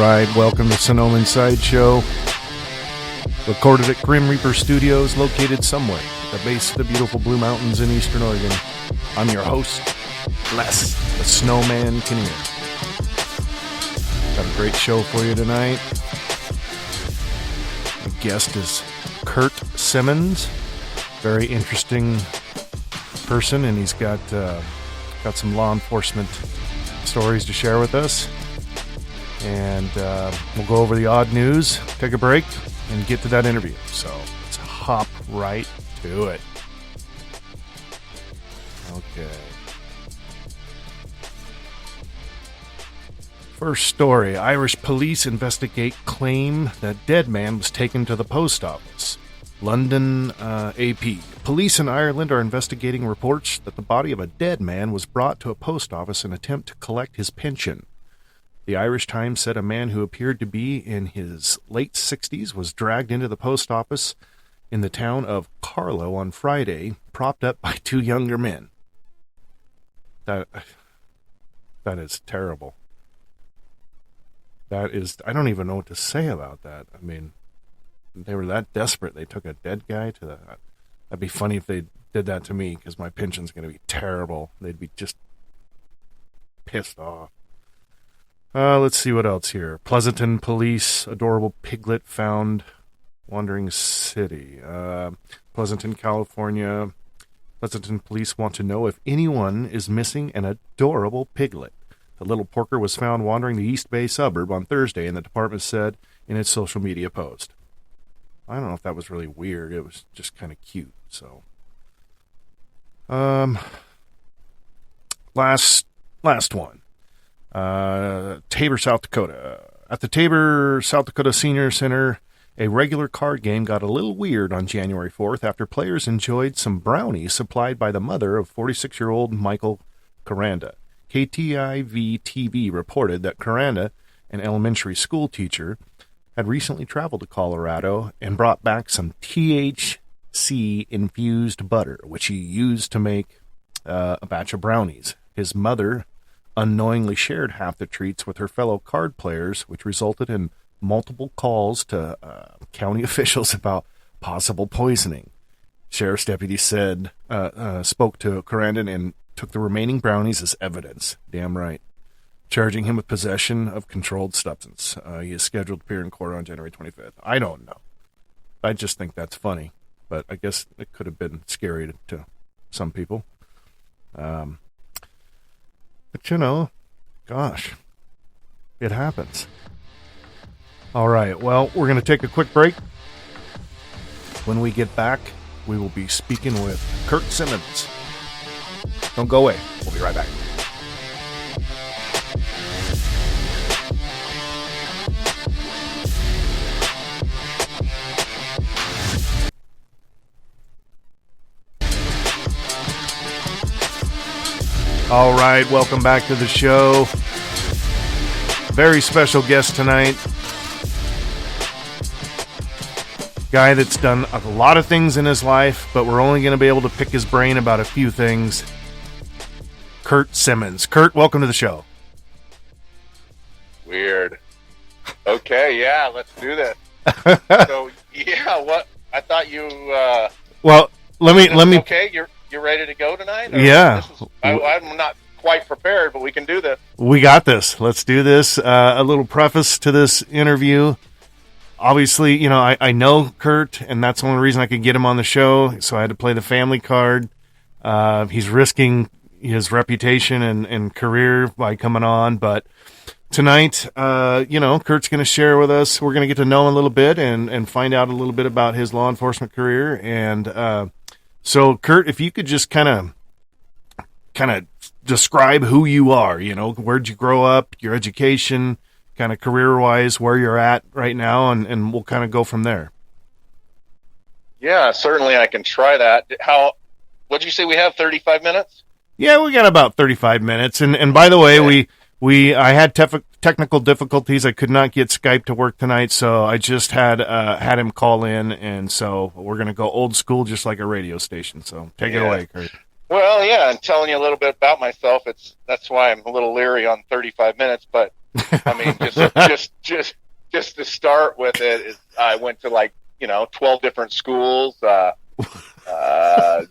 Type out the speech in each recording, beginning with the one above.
right, welcome to Sonoma Sideshow. Recorded at Grim Reaper Studios, located somewhere at the base of the beautiful Blue Mountains in Eastern Oregon. I'm your host, Les, the Snowman Kinnear. Got a great show for you tonight. The guest is Kurt Symons, very interesting person, and he's got some law enforcement stories to share with us. And we'll go over the odd news, take a break, and get to that interview. So let's hop right to it. Okay. First story. Irish police investigate claim that dead man was taken to the post office. London AP. Police in Ireland are investigating reports that the body of a dead man was brought to a post office in an attempt to collect his pension. The Irish Times said a man who appeared to be in his late 60s was dragged into the post office in the town of Carlow on Friday, propped up by two younger men. That is terrible. I don't even know what to say about that. I mean, they were that desperate. They took a dead guy to the... That'd be funny if they did that to me, because my pension's going to be terrible. They'd be just pissed off. Let's see what else here. Pleasanton police, adorable piglet found wandering city. Pleasanton, California. Pleasanton police want to know if anyone is missing an adorable piglet. The little porker was found wandering the East Bay suburb on Thursday, and the department said in its social media post. I don't know if that was really weird. It was just kind of cute. So, last one. Tabor, South Dakota. At the Tabor, South Dakota Senior Center, a regular card game got a little weird on January 4th after players enjoyed some brownies supplied by the mother of 46-year-old Michael Caranda. KTIV-TV reported that Caranda, an elementary school teacher, had recently traveled to Colorado and brought back some THC-infused butter, which he used to make a batch of brownies. His mother unknowingly shared half the treats with her fellow card players, which resulted in multiple calls to county officials about possible poisoning. Sheriff's deputy spoke to Carandon and took the remaining brownies as evidence. Damn right. Charging him with possession of controlled substance. He is scheduled to appear in court on January 25th. I don't know. I just think that's funny, but I guess it could have been scary to some people. But you know, gosh, it happens. All right, well, we're going to take a quick break. When we get back, we will be speaking with Kurt Symons. Don't go away. We'll be right back. All right, welcome back to the show. Very special guest tonight. Guy that's done a lot of things in his life, but we're only going to be able to pick his brain about a few things. Kurt Symons. Kurt, welcome to the show. Weird. Okay, yeah, let's do this. So, yeah, what? I thought you... well, let me... Okay, you're ready to go tonight? Or yeah. I'm not quite prepared, but we can do this. We got this. Let's do this. A little preface to this interview. Obviously, you know, I know Kurt, and that's the only reason I could get him on the show, so I had to play the family card. He's risking his reputation and career by coming on, but tonight, you know, Kurt's going to share with us. We're going to get to know him a little bit and find out a little bit about his law enforcement career. And so, Kurt, if you could just kind of describe who you are, you know, where'd you grow up, your education, kind of career-wise, where you're at right now, and we'll kind of go from there. Yeah, certainly I can try that. What'd you say, we have 35 minutes? Yeah, we got about 35 minutes. And by the way, okay. I had technical difficulties. I could not get Skype to work tonight, so I just had him call in, and so we're going to go old school just like a radio station. So take it away, Kurt. Well, yeah, and telling you a little bit about myself, that's why I'm a little leery on 35 minutes. But I mean, just to start with it, is I went to 12 different schools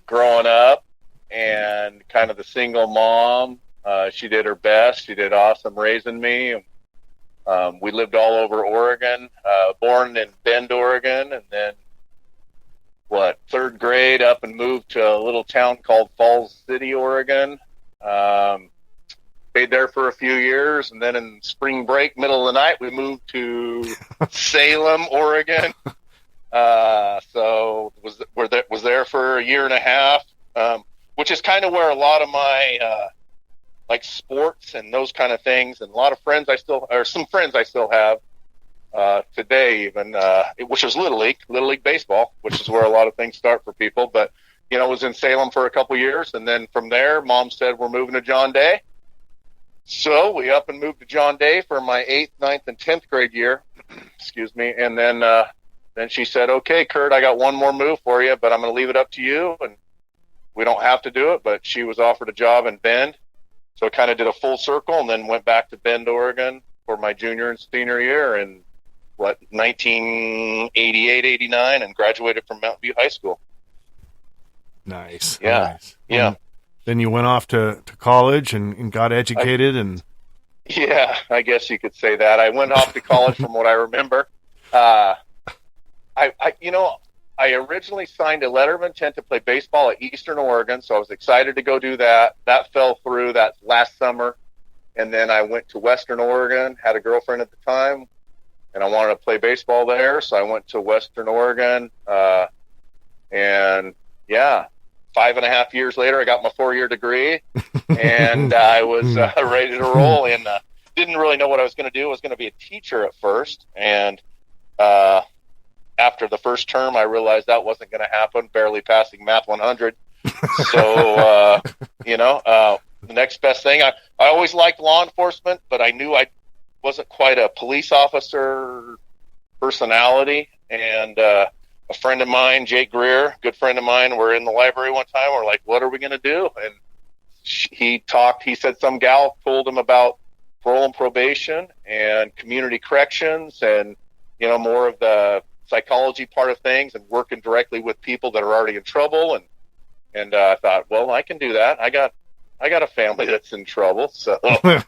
growing up, and kind of the single mom. She did her best. She did awesome raising me. We lived all over Oregon. Born in Bend, Oregon, and then third grade up and moved to a little town called Falls City, Oregon. Stayed there for a few years, and then in spring break, middle of the night, we moved to Salem, Oregon. So was there for a year and a half, which is kind of where a lot of my like sports and those kind of things, and a lot of friends some friends I still have today, even which was Little League baseball, which is where a lot of things start for people. But was in Salem for a couple years, and then from there, Mom said we're moving to John Day. So we up and moved to John Day for my 8th, 9th, and 10th grade year. Excuse me. And then she said, "Okay, Kurt, I got one more move for you, but I'm going to leave it up to you, and we don't have to do it." But she was offered a job in Bend, so I kind of did a full circle, and then went back to Bend, Oregon for my junior and senior year in 1988, 89, and graduated from Mountain View High School. Nice. Yeah. Nice. Yeah. Then you went off to college and got educated Yeah, I guess you could say that. I went off to college from what I remember. I originally signed a letter of intent to play baseball at Eastern Oregon, so I was excited to go do that. That fell through that last summer. And then I went to Western Oregon, had a girlfriend at the time, and I wanted to play baseball there, so I went to Western Oregon. And yeah, 5.5 years later, I got my 4-year degree, and I was ready to roll. And didn't really know what I was going to do. I was going to be a teacher at first, and after the first term, I realized that wasn't going to happen. Barely passing Math 100. So the next best thing. I always liked law enforcement, but I knew I wasn't quite a police officer personality. And a friend of mine, Jake Greer, good friend of mine, we're in the library one time. We're like, what are we going to do? And he said some gal told him about parole and probation and community corrections and, more of the psychology part of things and working directly with people that are already in trouble. And I thought, well, I can do that. I got a family that's in trouble. So, and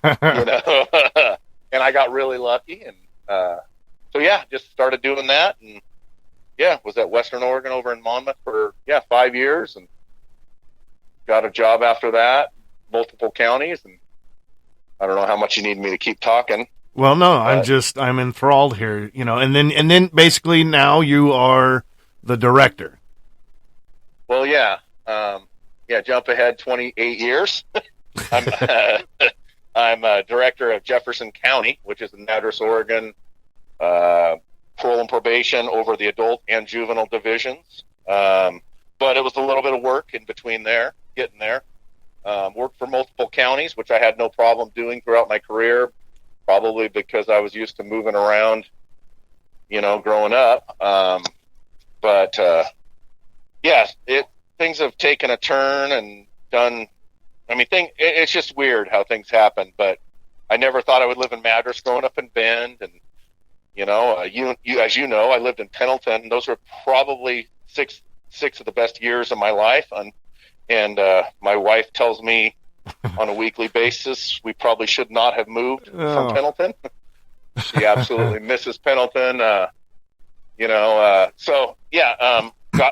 I got really lucky. And so, yeah, just started doing that. And yeah, was at Western Oregon over in Monmouth for 5 years, and got a job after that, multiple counties. And I don't know how much you need me to keep talking. Well, no, I'm enthralled here, and then basically now you are the director. Well, yeah. Jump ahead 28 years. I'm a director of Jefferson County, which is in Madras, Oregon, parole and probation over the adult and juvenile divisions. But it was a little bit of work in between there, getting there. Worked for multiple counties, which I had no problem doing throughout my career, probably because I was used to moving around, growing up. Things have taken a turn and done. It's just weird how things happen, but I never thought I would live in Madras growing up in Bend. And, as you know, I lived in Pendleton. Those were probably six of the best years of my life. And my wife tells me on a weekly basis, we probably should not have moved from Pendleton. She absolutely misses Pendleton.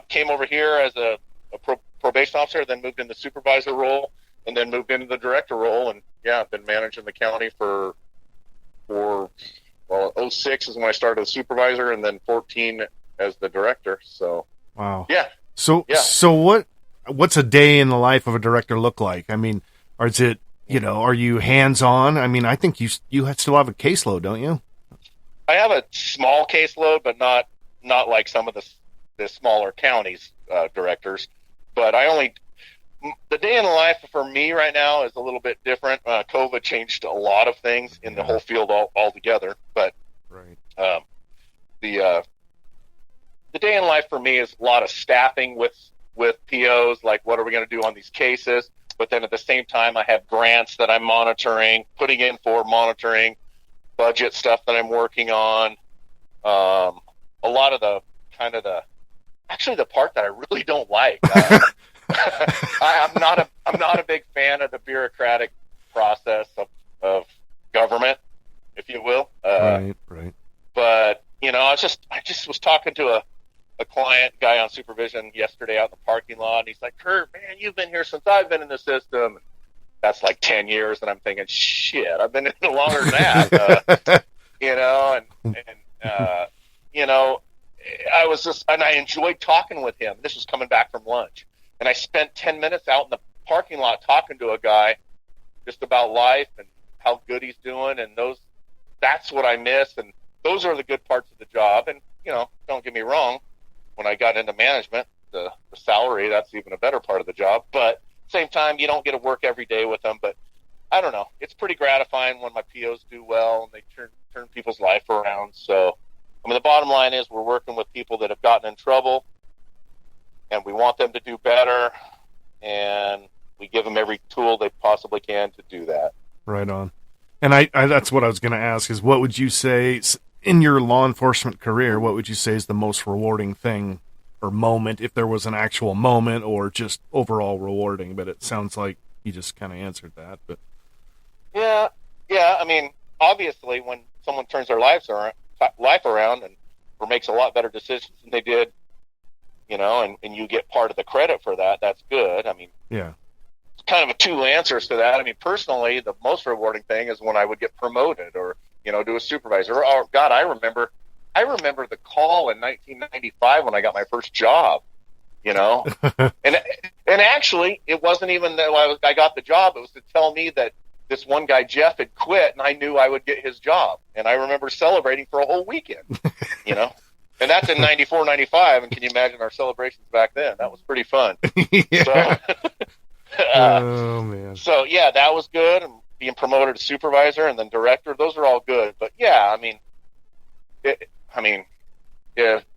Came over here as a probation officer, then moved into the supervisor role, and then moved into the director role. And I've been managing the county for 06 is when I started as supervisor, and then 14 as the director. So wow. Yeah. So what's a day in the life of a director look like? Or is it, are you hands-on? I think you still have a caseload, don't you? I have a small caseload, but not like some of the smaller counties directors. But the day in the life for me right now is a little bit different. COVID changed a lot of things in the whole field altogether. But right. The day in life for me is a lot of staffing with with POs, like what are we going to do on these cases? But then at the same time, I have grants that I'm monitoring, putting in for monitoring, budget stuff that I'm working on. A lot of the actually the part that I really don't like. I'm not a big fan of the bureaucratic process of government, if you will. Right. But I just was talking to a client guy on supervision yesterday out in the parking lot, and he's like, "Kurt, man, you've been here since I've been in the system." That's like 10 years, and I'm thinking, shit, I've been in it longer than that. I enjoyed talking with him. This was coming back from lunch, and I spent 10 minutes out in the parking lot talking to a guy just about life and how good he's doing, and that's what I miss, and those are the good parts of the job. And don't get me wrong, when I got into management, the salary, that's even a better part of the job. But same time, you don't get to work every day with them. But I don't know, it's pretty gratifying when my POs do well and they turn people's life around. So the bottom line is we're working with people that have gotten in trouble, and we want them to do better, and we give them every tool they possibly can to do that. Right on. And I that's what I was going to ask is, what would you say in your law enforcement career, what would you say is the most rewarding thing or moment, if there was an actual moment, or just overall rewarding? But it sounds like you just kind of answered that. But yeah. Obviously, when someone turns their life around or makes a lot better decisions than they did, and you get part of the credit for that, that's good. Yeah. It's kind of two answers to that. Personally, the most rewarding thing is when I would get promoted or, to a supervisor. Oh, God, I remember the call in 1995 when I got my first job, and actually it wasn't even that I got the job. It was to tell me that this one guy, Jeff, had quit, and I knew I would get his job. And I remember celebrating for a whole weekend, and that's in 94, 95. And can you imagine our celebrations back then? That was pretty fun. Yeah. So, man. So yeah, that was good. And being promoted to supervisor and then director, those are all good. But yeah,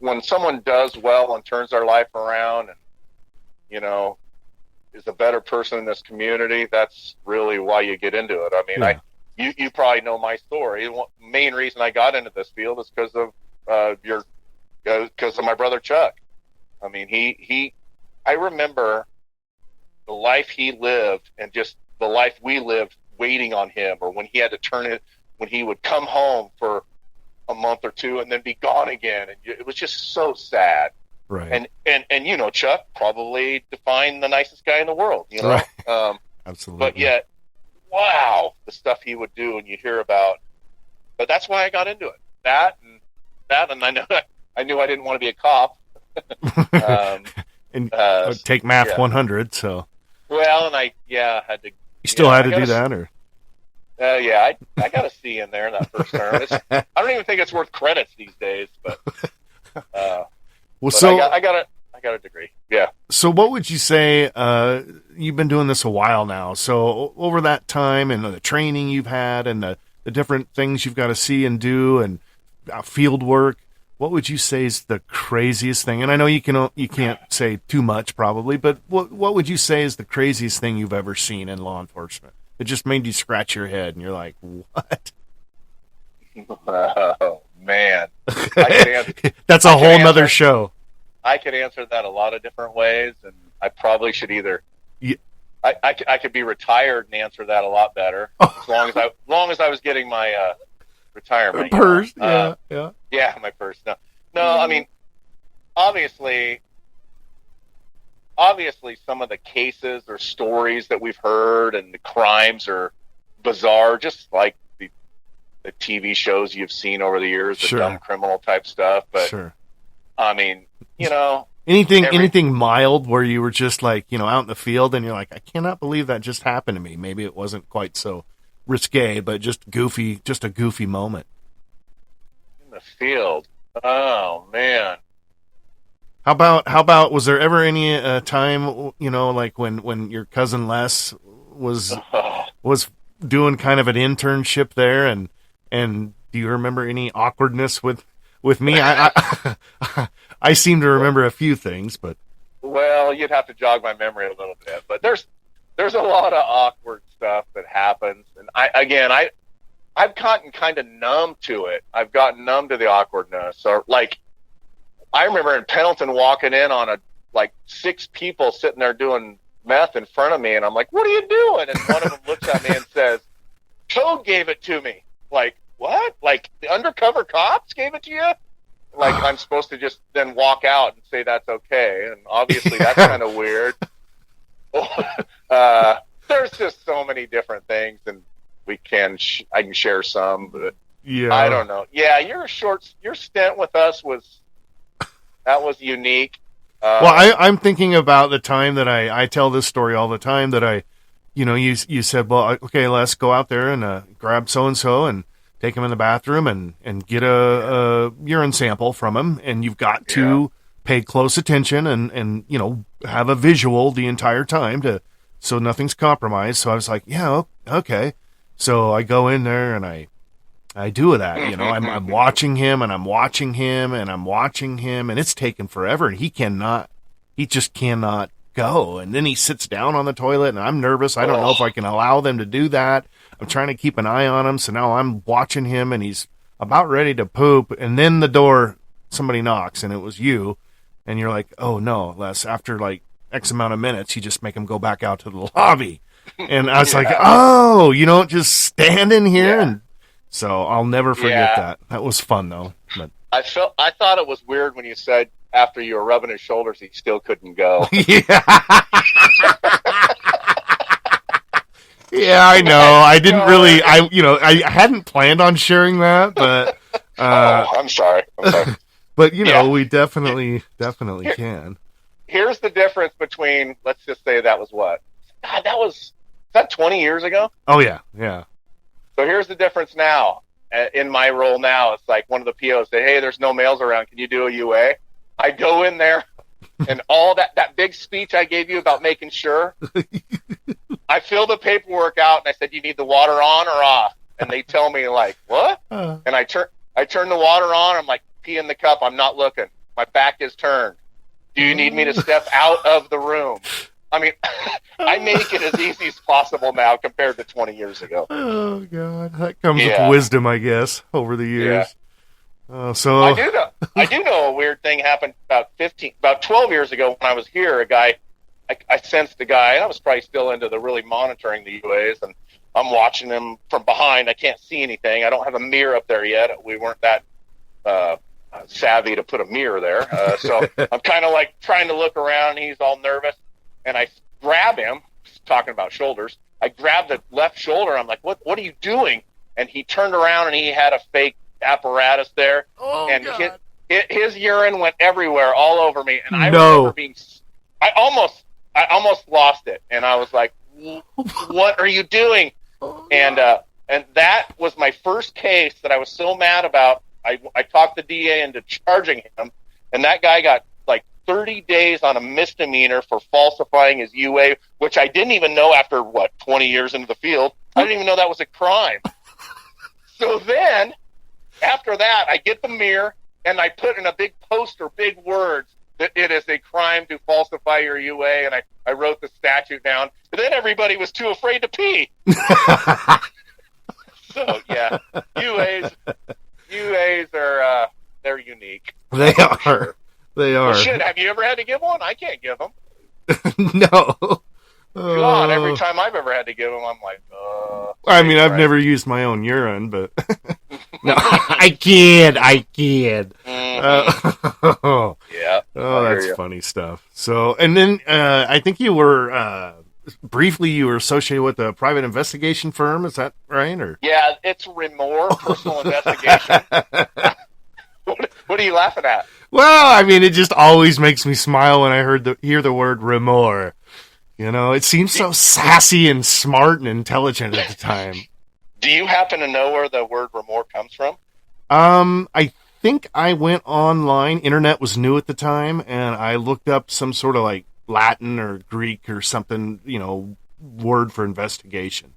when someone does well and turns their life around and, is a better person in this community, that's really why you get into it. Yeah. You probably know my story. The main reason I got into this field is because of my brother Chuck. I remember the life he lived and just the life we lived waiting on him, or when he had to turn it, when he would come home for a month or two and then be gone again. And it was just so sad. Right. And Chuck probably defined the nicest guy in the world, Right. Absolutely. But yet, wow, the stuff he would do and you hear about. But that's why I got into it. That and I knew I didn't want to be a cop. Take Math 100, so. Well, and I had to. You still had to do that, or? I got a C in there in that first term. I don't even think it's worth credits these days, but. I got a degree. Yeah. So what would you say, you've been doing this a while now, so over that time and the training you've had and the different things you've got to see and do and field work, what would you say is the craziest thing? And I know you can't say too much probably, but what would you say is the craziest thing you've ever seen in law enforcement? It just made you scratch your head and you're like, what? Oh, man. That's a whole nother show. I could answer that a lot of different ways, and I probably should either. Yeah. I could be retired and answer that a lot better, as long as I was getting my retirement purse. Yeah, my purse. No. Obviously, some of the cases or stories that we've heard and the crimes are bizarre, just like the TV shows you've seen over the years, the dumb criminal type stuff. But sure. Anything mild where you were just like, out in the field and you're like, I cannot believe that just happened to me. Maybe it wasn't quite so risque, but just a goofy moment. In the field. Oh, man. How about, was there ever any time, like when your cousin Les was doing kind of an internship there, and do you remember any awkwardness with me? I seem to remember a few things, but Well, you'd have to jog my memory a little bit, but there's a lot of awkward stuff that happens, and I've gotten kind of numb to it. I've gotten numb to the awkwardness. Or like, I remember in Pendleton walking in on like 6 people sitting there doing meth in front of me, and I'm like, "What are you doing?" And one of them looks at me and says, "Toad gave it to me." Like, what? Like the undercover cops gave it to you? Like I'm supposed to just then walk out and say that's okay? And obviously that's kind of weird. There's just so many different things, and I can share some, but Yeah. I don't know. Yeah, your stint with us was unique. Well, I'm thinking about the time that I tell this story all the time that you said, well, okay, let's go out there and grab so-and-so and take him in the bathroom and get a urine sample from him. And you've got to pay close attention and have a visual the entire time so nothing's compromised. So I was like, yeah, okay. So I go in there and I do that, I'm watching him and I'm watching him and I'm watching him, and it's taken forever, and he just cannot go. And then he sits down on the toilet, and I'm nervous. I don't know if I can allow them to do that. I'm trying to keep an eye on him. So now I'm watching him, and he's about ready to poop. And then the door, somebody knocks, and it was you. And you're like, oh no, Les, after like X amount of minutes, you just make him go back out to the lobby. And I was like, oh, you don't just stand in here. And so I'll never forget that. That was fun though. But I thought it was weird when you said after you were rubbing his shoulders, he still couldn't go. Yeah, I know. I didn't really. I hadn't planned on sharing that, but. I'm sorry. But we definitely can. Here's the difference between. Let's just say that was what. God, is that 20 years ago? Oh yeah. So here's the difference now. In my role now, it's like one of the POs say, "Hey, there's no males around. Can you do a UA?" I go in there, and all that big speech I gave you about making sure, I fill the paperwork out, and I said, "You need the water on or off?" And they tell me like, "What?" And I turn the water on. I'm like, "Pee in the cup. I'm not looking. My back is turned. Do you need me to step out of the room?" I mean, I make it as easy as possible now compared to 20 years ago. Oh God, that comes with wisdom, I guess, over the years. So I do know a weird thing happened about 12 years ago when I was here. A guy, I sensed a guy, and I was probably still into the really monitoring the UAs, and I'm watching him from behind. I can't see anything. I don't have a mirror up there yet. We weren't that savvy to put a mirror there. So I'm kind of like trying to look around, and he's all nervous. And I grab him, talking about shoulders. I grabbed the left shoulder. I'm like, what are you doing? And he turned around, and he had a fake apparatus there. Oh, and God. His urine went everywhere, all over me. And I remember I almost lost it. And I was like, what are you doing? And that was my first case that I was so mad about. I talked the DA into charging him, and that guy got 30 days on a misdemeanor for falsifying his UA, which I didn't even know after, 20 years into the field. I didn't even know that was a crime. So then, after that, I get the mirror, and I put in a big poster, big words, that it is a crime to falsify your UA, and I wrote the statute down. But then everybody was too afraid to pee. So, yeah, UAs are, they're unique. They are. Sure. They are. Well, shit, have you ever had to give one? I can't give them. No. God, every time I've ever had to give them, I'm like, I mean, I've never used my own urine, but no, I can't. Yeah. Oh, that's funny stuff. So, and then I think you were briefly associated with a private investigation firm. Is that right? Or yeah, it's Remore Personal Investigation. What are you laughing at? Well, I mean, it just always makes me smile when I hear the word remor. It seems so sassy and smart and intelligent at the time. Do you happen to know where the word remor comes from? I think I went online. Internet was new at the time, and I looked up some sort of Latin or Greek or something, word for investigation.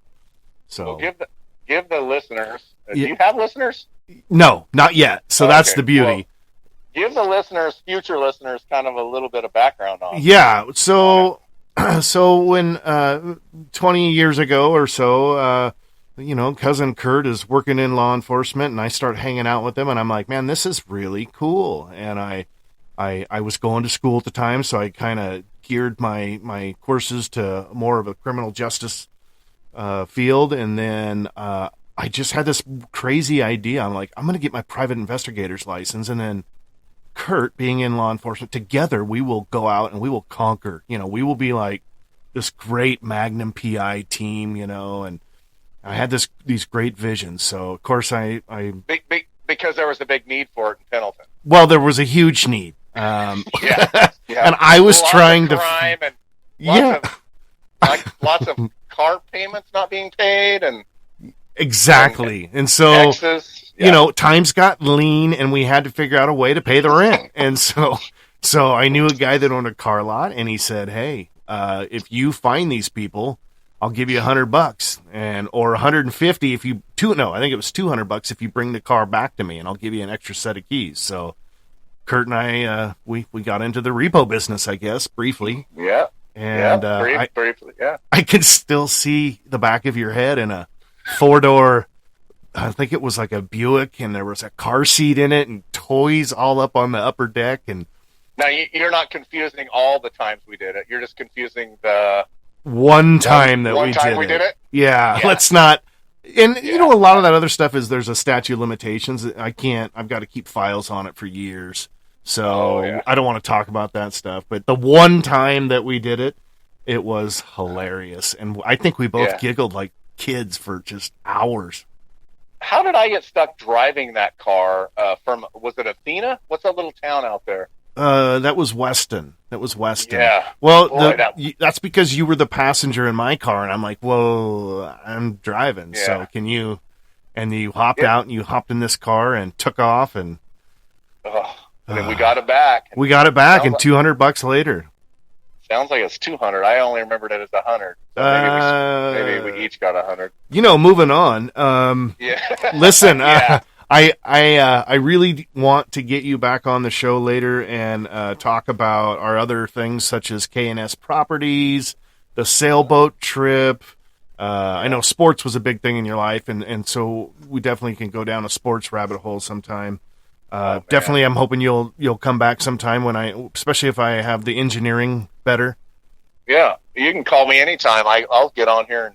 So well, give the listeners. Do you have listeners? No, not yet. So that's the beauty. Give the future listeners, kind of a little bit of background on. Yeah. So when 20 years ago or so, cousin Kurt is working in law enforcement, and I start hanging out with him, and I'm like, man, this is really cool. And I was going to school at the time, so I kind of geared my courses to more of a criminal justice field, and then I just had this crazy idea. I'm like, I'm going to get my private investigator's license, and then Kurt, being in law enforcement, together we will go out and we will conquer. We will be like this great Magnum PI team, and I had these great visions. So of course I because there was a big need for it in Pendleton. Well, there was a huge need. Yeah. And I was trying to crime and lots of car payments not being paid and exactly. And so taxes. Times got lean, and we had to figure out a way to pay the rent. And so I knew a guy that owned a car lot, and he said, "Hey, if you find these people, I'll give you $100 or $150 if you I think it was $200 if you bring the car back to me, and I'll give you an extra set of keys." So Kurt and I, we got into the repo business, I guess, briefly. Yeah. And briefly, yeah. I can still see the back of your head in a 4-door. I think it was like a Buick, and there was a car seat in it and toys all up on the upper deck. And now you're not confusing all the times we did it. You're just confusing the one time we did it. Yeah, let's not. And a lot of that other stuff is there's a statute of limitations. I've got to keep files on it for years. So I don't want to talk about that stuff. But the one time that we did it, it was hilarious. And I think we both giggled like kids for just hours. How did I get stuck driving that car was it Athena? What's that little town out there? That was Weston. Yeah. Well, that's because you were the passenger in my car, and I'm like, whoa, I'm driving. Yeah. So can you? And you hopped out, and you hopped in this car and took off, and then we got it back. We got it back, and $200 later. Sounds like it's 200. I only remembered it as 100. So maybe we each got 100. Moving on. Listen, I really want to get you back on the show later and talk about our other things such as K&S Properties, the sailboat trip. I know sports was a big thing in your life, and so we definitely can go down a sports rabbit hole sometime. Definitely, I'm hoping you'll come back sometime especially if I have the engineering better. Yeah, you can call me anytime. I'll get on here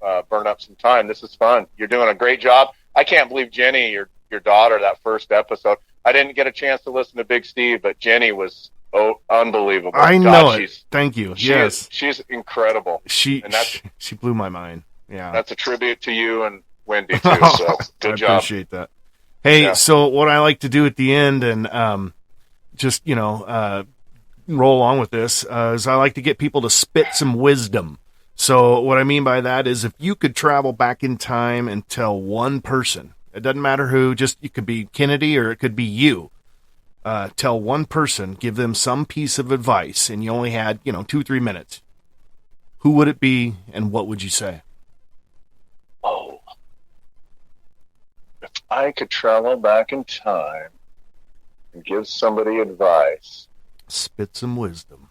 and burn up some time. This is fun. You're doing a great job. I can't believe Jenny, your daughter, that first episode. I didn't get a chance to listen to Big Steve, but Jenny was unbelievable. I know it. Thank you. She's incredible. She blew my mind. Yeah, that's a tribute to you and Wendy too. So good job. I appreciate that. Hey, so what I like to do at the end, and just roll on with this, is I like to get people to spit some wisdom. So what I mean by that is if you could travel back in time and tell one person, it doesn't matter who, it could be Kennedy or it could be you, tell one person, give them some piece of advice, and you only had, 2-3 minutes. Who would it be, and what would you say? Oh. If I could travel back in time and give somebody advice. Spit some wisdom.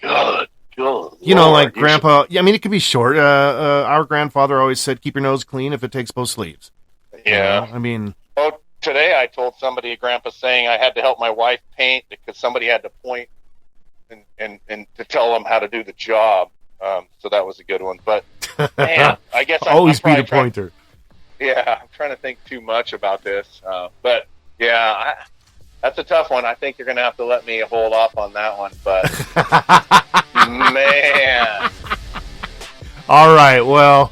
Good. Like Grandpa. Yeah, I mean, it could be short. Our grandfather always said, "Keep your nose clean if it takes both sleeves." Yeah. I mean. Oh, today I told somebody, Grandpa, saying I had to help my wife paint because somebody had to point and to tell them how to do the job. So that was a good one. But man, I guess always be the pointer. I'm trying to think too much about this. But yeah. That's a tough one. I think you're going to have to let me hold off on that one. But, man. All right, well.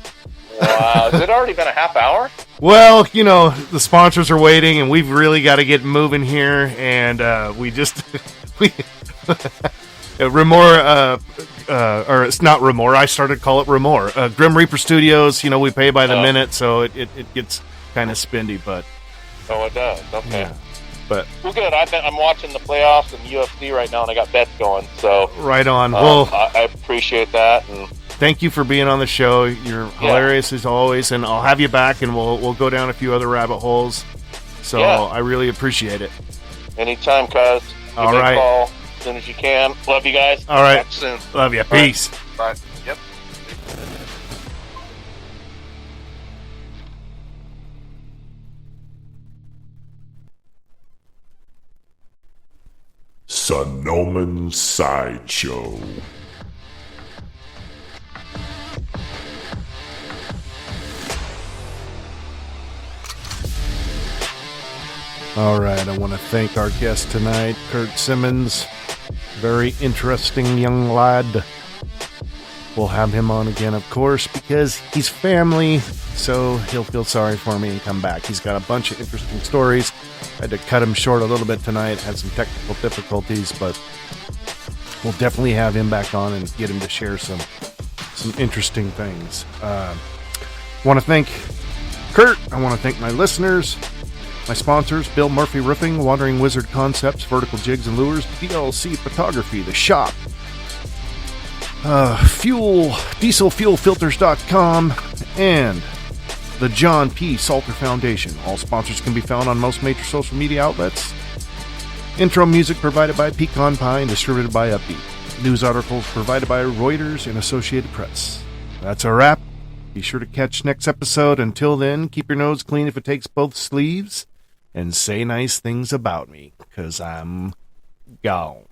Wow. Has it already been a half hour? Well, the sponsors are waiting, and we've really got to get moving here. And we Remor, or it's not Remor. I started to call it Remor. Grim Reaper Studios, we pay by the minute, so it gets kind of spendy. But oh, it does. Okay. Yeah. But well, good. I'm watching the playoffs and UFC right now, and I got bets going. So right on. Well, I appreciate that. And thank you for being on the show. You're hilarious as always, and I'll have you back, and we'll go down a few other rabbit holes. So I really appreciate it. Anytime, cuz. All Give me right. a call as soon as you can. Love you guys. All right. Talk soon. Love you. Peace. Bye. Yep. Sonoma Sideshow. All right, I want to thank our guest tonight, Kurt Symons. Very interesting young lad. We'll have him on again, of course, because he's family, so he'll feel sorry for me and come back. He's got a bunch of interesting stories. I had to cut him short a little bit tonight, had some technical difficulties, but we'll definitely have him back on and get him to share some interesting things. Want to thank Kurt. I want to thank my listeners. My sponsors, Bill Murphy Roofing, Wandering Wizard Concepts, Vertical Jigs and Lures, DLC Photography, The Shop, dieselfuelfilters.com, and the John P. Salter Foundation. All sponsors can be found on most major social media outlets. Intro music provided by Pecan Pie and distributed by Upbeat. News articles provided by Reuters and Associated Press. That's a wrap. Be sure to catch next episode. Until then, keep your nose clean if it takes both sleeves. And say nice things about me, 'cause I'm gone.